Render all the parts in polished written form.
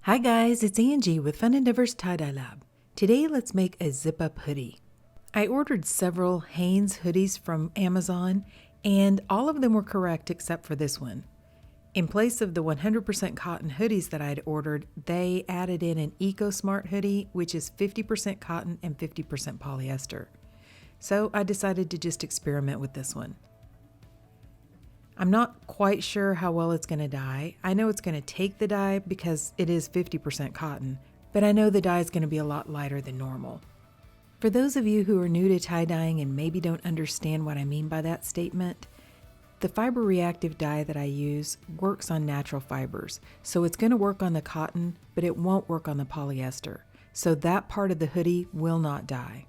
Hi guys, it's Angie with Fun Endeavors Tie-Dye Lab. Today let's make a zip-up hoodie. I ordered several Hanes hoodies from Amazon and all of them were correct except for this one. In place of the 100% cotton hoodies that I had ordered, they added in an EcoSmart hoodie, which is 50% cotton and 50% polyester. So I decided to just experiment with this one. I'm not quite sure how well it's going to dye. I know it's going to take the dye because it is 50% cotton, but I know the dye is going to be a lot lighter than normal. For those of you who are new to tie-dyeing and maybe don't understand what I mean by that statement, the fiber reactive dye that I use works on natural fibers, so it's going to work on the cotton, but it won't work on the polyester. So that part of the hoodie will not dye.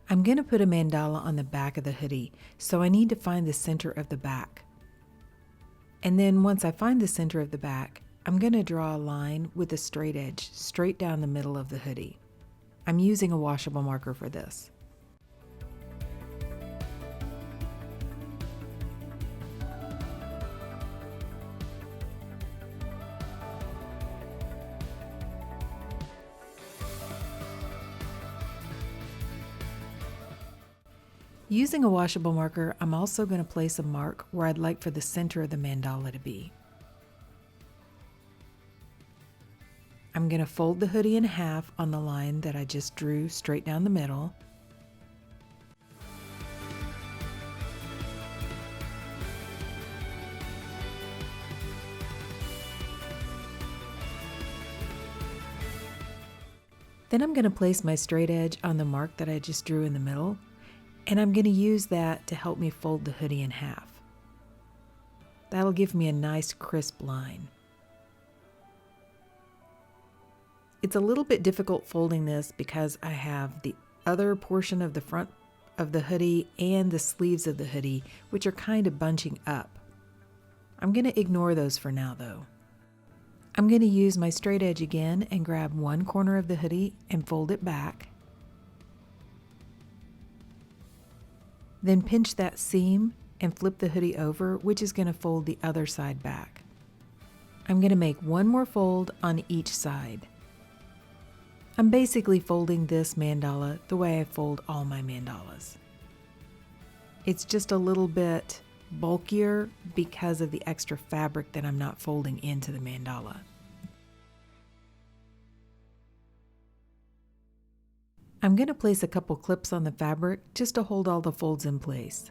I'm going to put a mandala on the back of the hoodie, so I need to find the center of the back. And then once I find the center of the back, I'm going to draw a line with a straight edge straight down the middle of the hoodie. I'm using a washable marker for this. Using a washable marker, I'm also going to place a mark where I'd like for the center of the mandala to be. I'm going to fold the hoodie in half on the line that I just drew straight down the middle. Then I'm going to place my straight edge on the mark that I just drew in the middle. And I'm going to use that to help me fold the hoodie in half. That'll give me a nice crisp line. It's a little bit difficult folding this because I have the other portion of the front of the hoodie and the sleeves of the hoodie, which are kind of bunching up. I'm going to ignore those for now though. I'm going to use my straight edge again and grab one corner of the hoodie and fold it back. Then pinch that seam and flip the hoodie over, which is going to fold the other side back. I'm going to make one more fold on each side. I'm basically folding this mandala the way I fold all my mandalas. It's just a little bit bulkier because of the extra fabric that I'm not folding into the mandala. I'm going to place a couple clips on the fabric just to hold all the folds in place.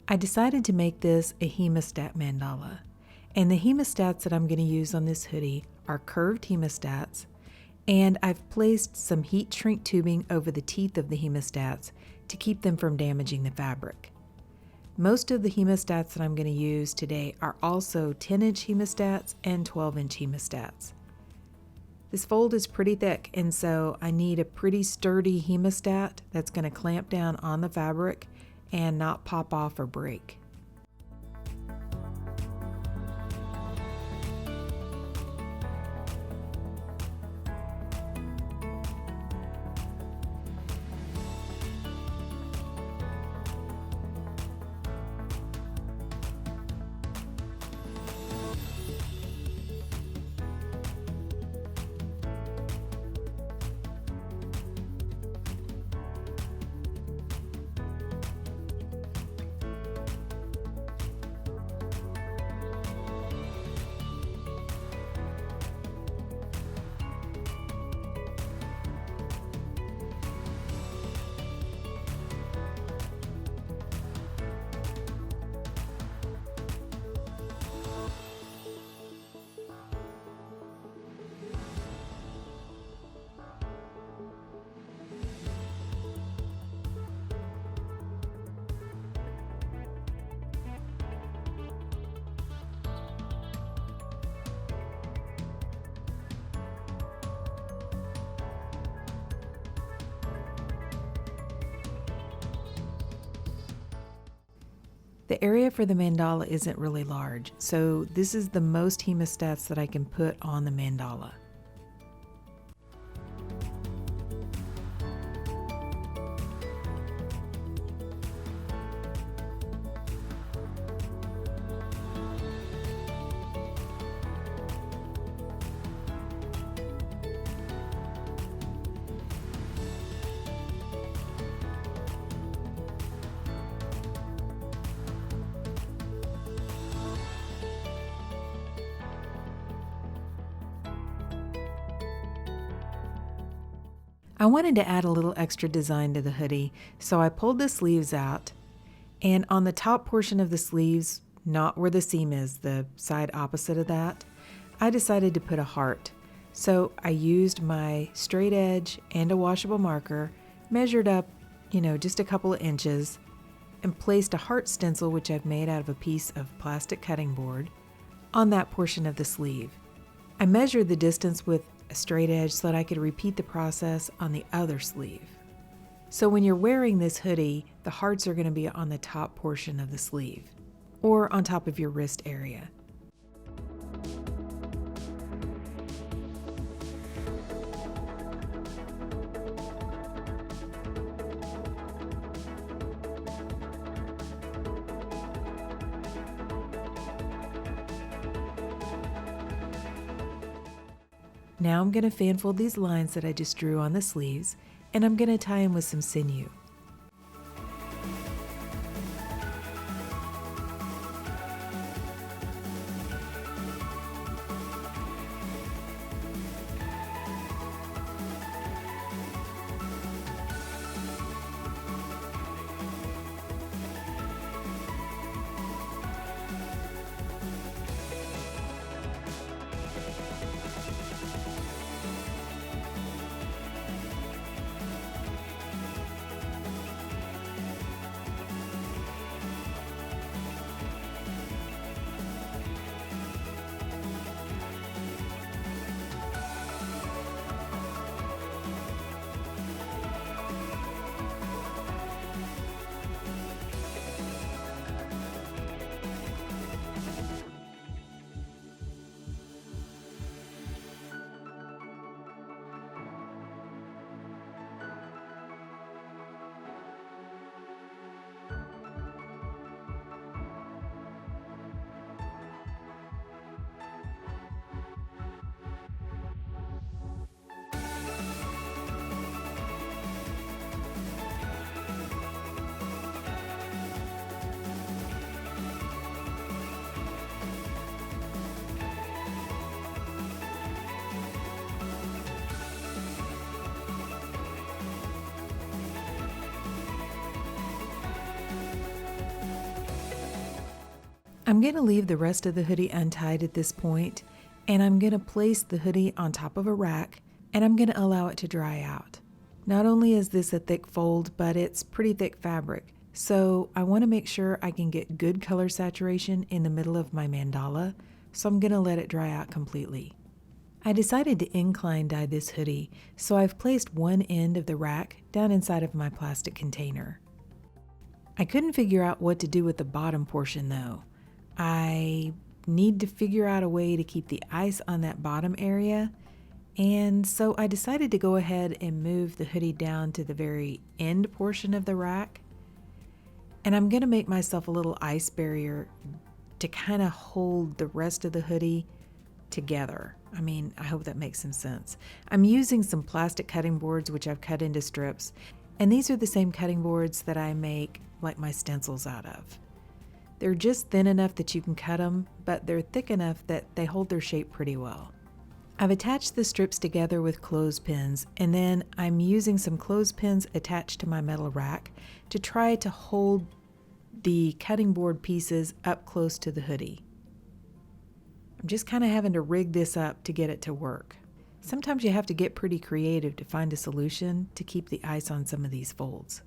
I decided to make this a Hemostat Mandala, and the hemostats that I'm going to use on this hoodie are curved hemostats, and I've placed some heat shrink tubing over the teeth of the hemostats to keep them from damaging the fabric. Most of the hemostats that I'm going to use today are also 10-inch hemostats and 12-inch hemostats. This fold is pretty thick, and so I need a pretty sturdy hemostat that's going to clamp down on the fabric and not pop off or break. The area for the mandala isn't really large, so this is the most hemostats that I can put on the mandala. I wanted to add a little extra design to the hoodie, so I pulled the sleeves out, and on the top portion of the sleeves, not where the seam is, the side opposite of that, I decided to put a heart. So I used my straight edge and a washable marker, measured up, just a couple of inches, and placed a heart stencil, which I've made out of a piece of plastic cutting board, on that portion of the sleeve. I measured the distance with a straight edge so that I could repeat the process on the other sleeve. So when you're wearing this hoodie, the hearts are going to be on the top portion of the sleeve or on top of your wrist area. Now I'm going to fan fold these lines that I just drew on the sleeves, and I'm going to tie them with some sinew. I'm going to leave the rest of the hoodie untied at this point, and I'm going to place the hoodie on top of a rack, and I'm going to allow it to dry out. Not only is this a thick fold, but it's pretty thick fabric, so I want to make sure I can get good color saturation in the middle of my mandala, so I'm going to let it dry out completely. I decided to incline dye this hoodie, so I've placed one end of the rack down inside of my plastic container. I couldn't figure out what to do with the bottom portion though. I need to figure out a way to keep the ice on that bottom area, and so I decided to go ahead and move the hoodie down to the very end portion of the rack, and I'm going to make myself a little ice barrier to kind of hold the rest of the hoodie together. I hope that makes some sense. I'm using some plastic cutting boards which I've cut into strips, and these are the same cutting boards that I make like my stencils out of. They're just thin enough that you can cut them, but they're thick enough that they hold their shape pretty well. I've attached the strips together with clothespins, and then I'm using some clothespins attached to my metal rack to try to hold the cutting board pieces up close to the hoodie. I'm just kind of having to rig this up to get it to work. Sometimes you have to get pretty creative to find a solution to keep the ice on some of these folds.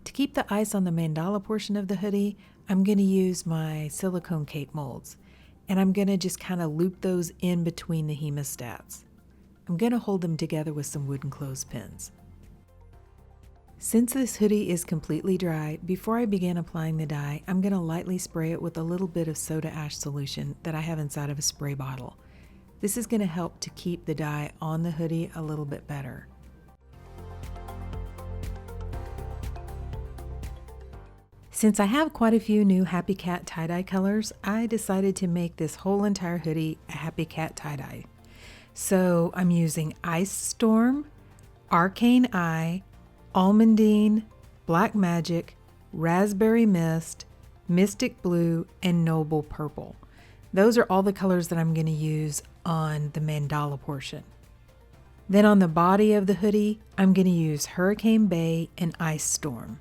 To keep the ice on the mandala portion of the hoodie, I'm going to use my silicone cape molds, and I'm going to just kind of loop those in between the hemostats. I'm going to hold them together with some wooden clothespins. Since this hoodie is completely dry, before I begin applying the dye, I'm going to lightly spray it with a little bit of soda ash solution that I have inside of a spray bottle. This is going to help to keep the dye on the hoodie a little bit better. Since I have quite a few new Happy Cat tie-dye colors, I decided to make this whole entire hoodie a Happy Cat tie-dye. So I'm using Ice Storm, Arcane Eye, Almondine, Black Magic, Raspberry Mist, Mystic Blue, and Noble Purple. Those are all the colors that I'm going to use on the mandala portion. Then on the body of the hoodie, I'm going to use Hurricane Bay and Ice Storm.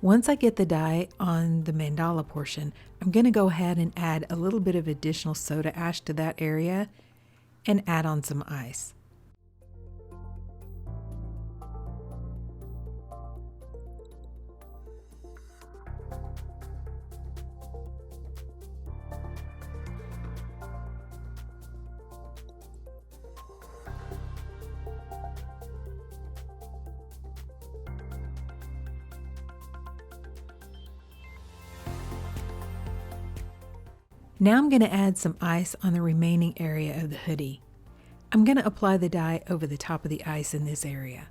Once I get the dye on the mandala portion, I'm going to go ahead and add a little bit of additional soda ash to that area and add on some ice. Now I'm going to add some ice on the remaining area of the hoodie. I'm going to apply the dye over the top of the ice in this area.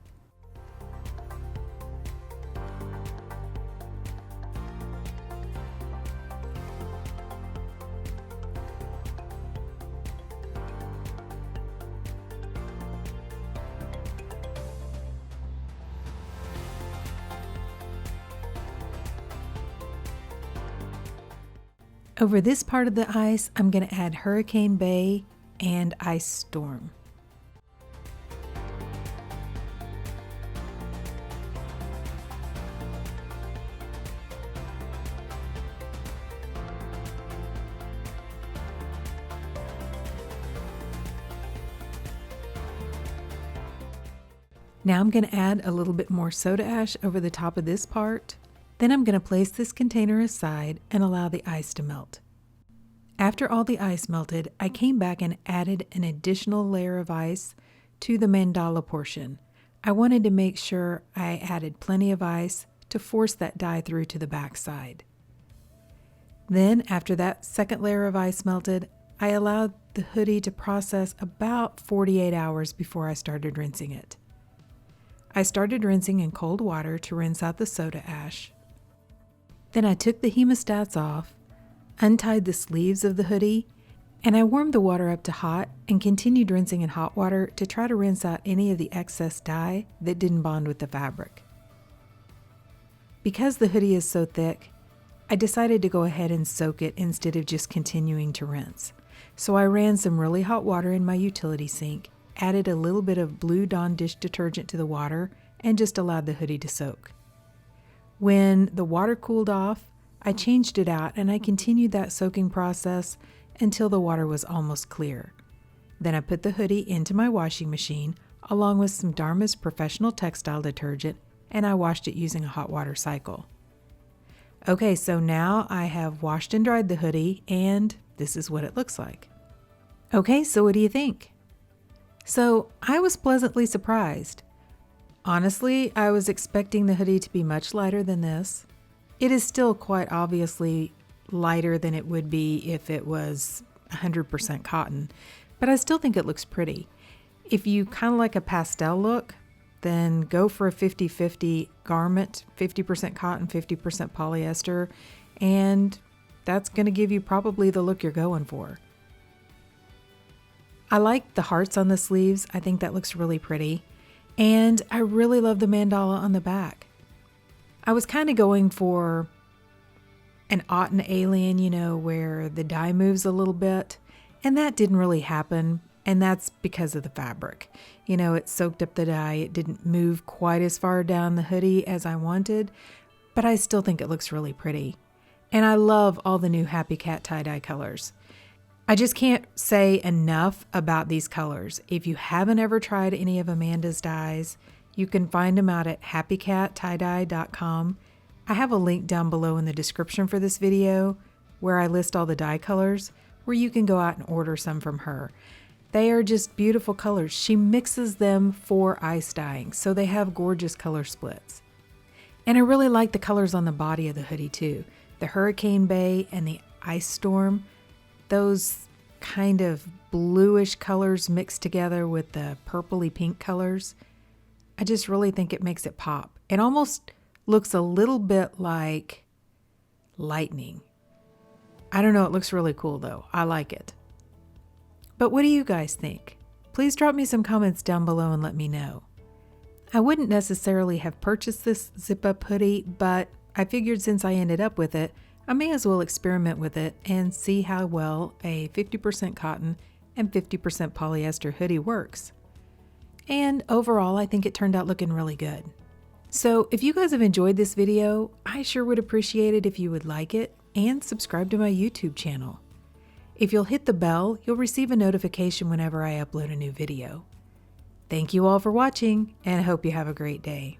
Over this part of the ice, I'm going to add Hurricane Bay and Ice Storm. Now I'm going to add a little bit more soda ash over the top of this part. Then I'm going to place this container aside and allow the ice to melt. After all the ice melted, I came back and added an additional layer of ice to the mandala portion. I wanted to make sure I added plenty of ice to force that dye through to the back side. Then, after that second layer of ice melted, I allowed the hoodie to process about 48 hours before I started rinsing it. I started rinsing in cold water to rinse out the soda ash. Then I took the hemostats off, untied the sleeves of the hoodie, and I warmed the water up to hot and continued rinsing in hot water to try to rinse out any of the excess dye that didn't bond with the fabric. Because the hoodie is so thick, I decided to go ahead and soak it instead of just continuing to rinse. So I ran some really hot water in my utility sink, added a little bit of Blue Dawn dish detergent to the water, and just allowed the hoodie to soak. When the water cooled off, I changed it out and I continued that soaking process until the water was almost clear. Then I put the hoodie into my washing machine along with some Dharma's professional textile detergent, and I washed it using a hot water cycle. Okay, so now I have washed and dried the hoodie, and this is what it looks like. Okay, so what do you think? So I was pleasantly surprised. Honestly, I was expecting the hoodie to be much lighter than this. It is still quite obviously lighter than it would be if it was 100% cotton, but I still think it looks pretty. If you kind of like a pastel look, then go for a 50-50 garment, 50% cotton, 50% polyester, and that's going to give you probably the look you're going for. I like the hearts on the sleeves. I think that looks really pretty. And I really love the mandala on the back. I was kind of going for an autumn alien, where the dye moves a little bit, and that didn't really happen, and that's because of the fabric. It soaked up the dye. It didn't move quite as far down the hoodie as I wanted, but I still think it looks really pretty. And I love all the new Happy Cat tie-dye colors. I just can't say enough about these colors. If you haven't ever tried any of Amanda's dyes, you can find them out at happycattidye.com. I have a link down below in the description for this video where I list all the dye colors where you can go out and order some from her. They are just beautiful colors. She mixes them for ice dyeing, so they have gorgeous color splits. And I really like the colors on the body of the hoodie too. The Hurricane Bay and the Ice Storm, those kind of bluish colors mixed together with the purpley pink colors. I just really think it makes it pop. It almost looks a little bit like lightning. I don't know, it looks really cool though. I like it. But what do you guys think? Please drop me some comments down below and let me know. I wouldn't necessarily have purchased this zip-up hoodie, but I figured since I ended up with it, I may as well experiment with it and see how well a 50% cotton and 50% polyester hoodie works. And overall, I think it turned out looking really good. So if you guys have enjoyed this video, I sure would appreciate it if you would like it and subscribe to my YouTube channel. If you'll hit the bell, you'll receive a notification whenever I upload a new video. Thank you all for watching, and I hope you have a great day.